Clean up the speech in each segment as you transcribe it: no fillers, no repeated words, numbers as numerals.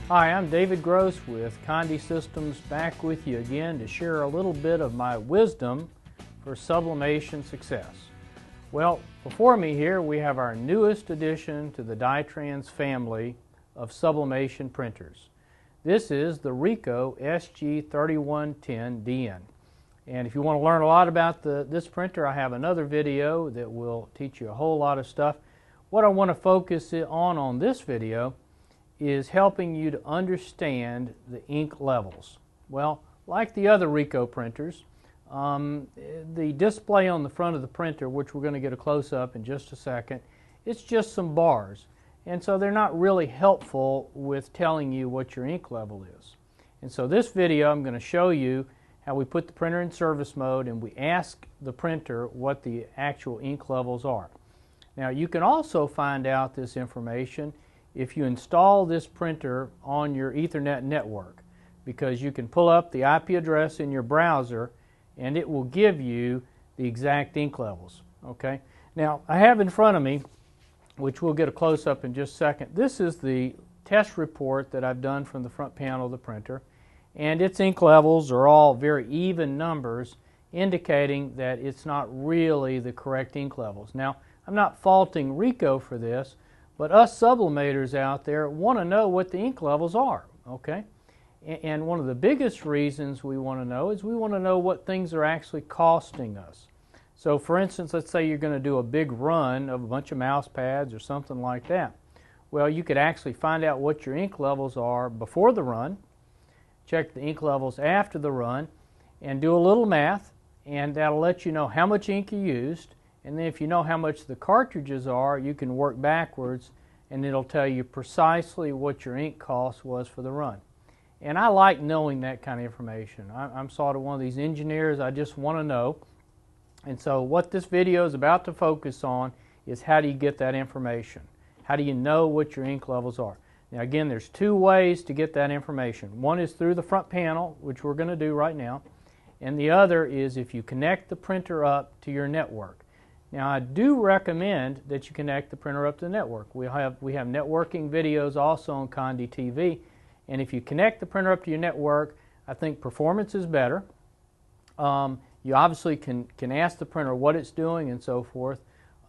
Hi, I'm David Gross with Conde Systems, back with you again to share a little bit of my wisdom for sublimation success. Well, before me here we have our newest addition to the Dytrans family of sublimation printers. This is the Ricoh SG 3110DN. And if you want to learn a lot about this printer, I have another video that will teach you a whole lot of stuff. What I want to focus on this video is helping you to understand the ink levels. Well, like the other Ricoh printers, the display on the front of the printer, which we're going to get a close-up in just a second, it's just some bars. And so they're not really helpful with telling you what your ink level is. And so this video I'm going to show you how we put the printer in service mode and we ask the printer what the actual ink levels are. Now you can also find out this information if you install this printer on your Ethernet network, because you can pull up the IP address in your browser and it will give you the exact ink levels. Okay. Now I have in front of me, which we'll get a close-up in just a second, this is the test report that I've done from the front panel of the printer, and its ink levels are all very even numbers, indicating that it's not really the correct ink levels. Now I'm not faulting Ricoh for this, but us sublimators out there want to know what the ink levels are, okay? And one of the biggest reasons we want to know is we want to know what things are actually costing us. So for instance, let's say you're going to do a big run of a bunch of mouse pads or something like that. Well, you could actually find out what your ink levels are before the run, check the ink levels after the run, and do a little math, and that'll let you know how much ink you used. And then if you know how much the cartridges are, you can work backwards and it'll tell you precisely what your ink cost was for the run. And I like knowing that kind of information. I'm sort of one of these engineers, I just want to know. And so what this video is about to focus on is how do you get that information? How do you know what your ink levels are? Now again, there's two ways to get that information. One is through the front panel, which we're going to do right now, and the other is if you connect the printer up to your network. Now I do recommend that you connect the printer up to the network. We have networking videos also on Conde TV, and if you connect the printer up to your network, I think performance is better. You obviously can ask the printer what it's doing and so forth,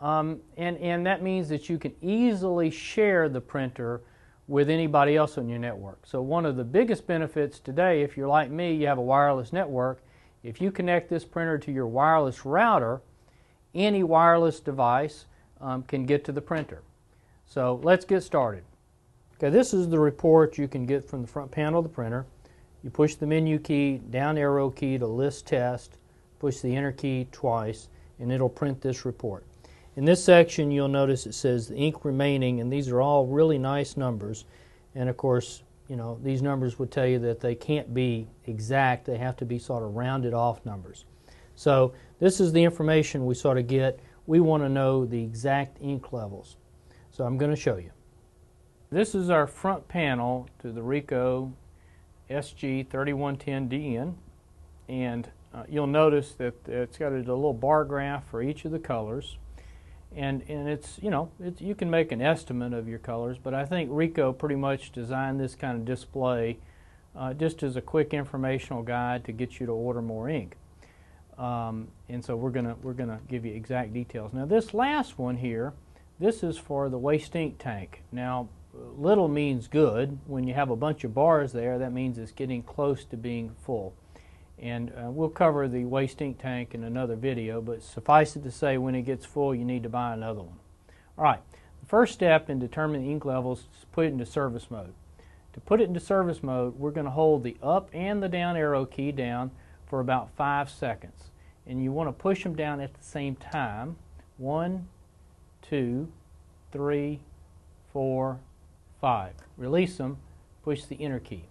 and that means that you can easily share the printer with anybody else on your network. So one of the biggest benefits today, if you're like me, you have a wireless network, if you connect this printer to your wireless router, any wireless device can get to the printer. So let's get started. Okay, this is the report you can get from the front panel of the printer. You push the menu key, down arrow key to list test, push the enter key twice, and it'll print this report. In this section you'll notice it says the ink remaining, and these are all really nice numbers. And of course, you know, these numbers would tell you that they can't be exact, they have to be sort of rounded off numbers. So this is the information we sort of get. We want to know the exact ink levels. So I'm going to show you. This is our front panel to the Ricoh SG 3110DN, and you'll notice that it's got a little bar graph for each of the colors, and it's, you know, you can make an estimate of your colors, but I think Ricoh pretty much designed this kind of display just as a quick informational guide to get you to order more ink. And so we're gonna give you exact details. Now this last one here, this is for the waste ink tank. Now little means good. When you have a bunch of bars there, that means it's getting close to being full. And we'll cover the waste ink tank in another video, but suffice it to say, when it gets full you need to buy another one. Alright, the first step in determining ink levels is to put it into service mode. To put it into service mode, we're going to hold the up and the down arrow key down for about 5 seconds. And you want to push them down at the same time. 1, 2, 3, 4, 5. Release them, push the enter key.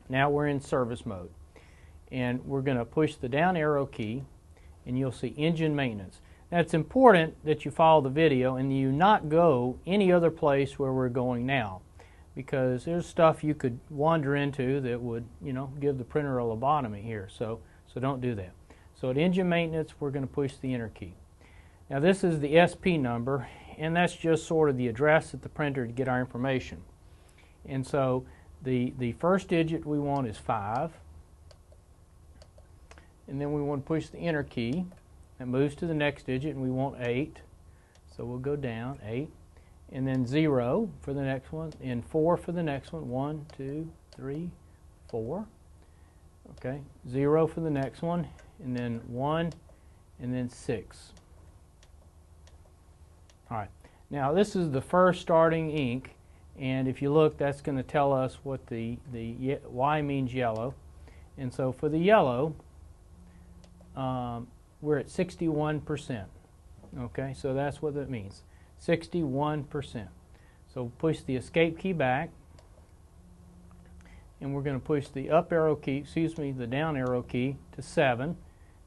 Now we're in service mode. And we're going to push the down arrow key, and you'll see engine maintenance. Now it's important that you follow the video and you not go any other place where we're going now, because there's stuff you could wander into that would, you know, give the printer a lobotomy here. So don't do that. So at engine maintenance, we're going to push the enter key. Now this is the SP number, and that's just sort of the address at the printer to get our information. And so The first digit we want is 5. And then we want to push the enter key. That moves to the next digit, and we want 8. So we'll go down, 8. And then 0 for the next one, and 4 for the next one. 1, 2, 3, 4. Okay, 0 for the next one, and then 1, and then 6. All right, now this is the first starting ink, and if you look, that's going to tell us what the Y means yellow. And so for the yellow, we're at 61%. Okay, so that's what that means, 61%. So push the escape key back, and we're going to push the up arrow key, the down arrow key to 7.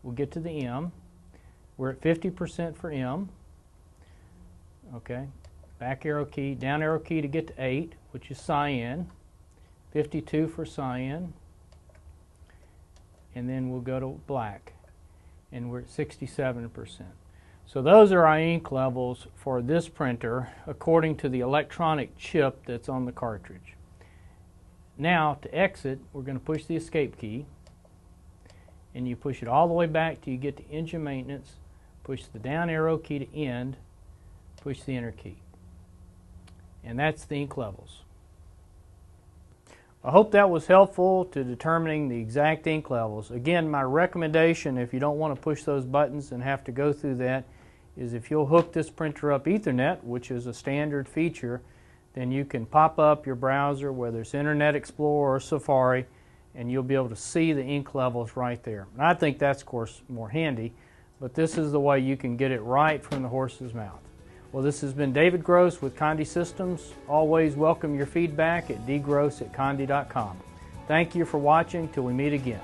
We'll get to the M. We're at 50% for M. Okay, back arrow key, down arrow key to get to 8, which is cyan. 52 for cyan. And then we'll go to black, and we're at 67%. So those are our ink levels for this printer according to the electronic chip that's on the cartridge. Now to exit, we're going to push the escape key, and you push it all the way back till you get to engine maintenance, push the down arrow key to end, push the enter key. And that's the ink levels. I hope that was helpful to determining the exact ink levels. Again, my recommendation, if you don't want to push those buttons and have to go through that, is if you'll hook this printer up Ethernet, which is a standard feature, then you can pop up your browser, whether it's Internet Explorer or Safari, and you'll be able to see the ink levels right there. And I think that's, of course, more handy, but this is the way you can get it right from the horse's mouth. Well, this has been David Gross with Conde Systems. Always welcome your feedback at dgross@conde.com. Thank you for watching. Till we meet again.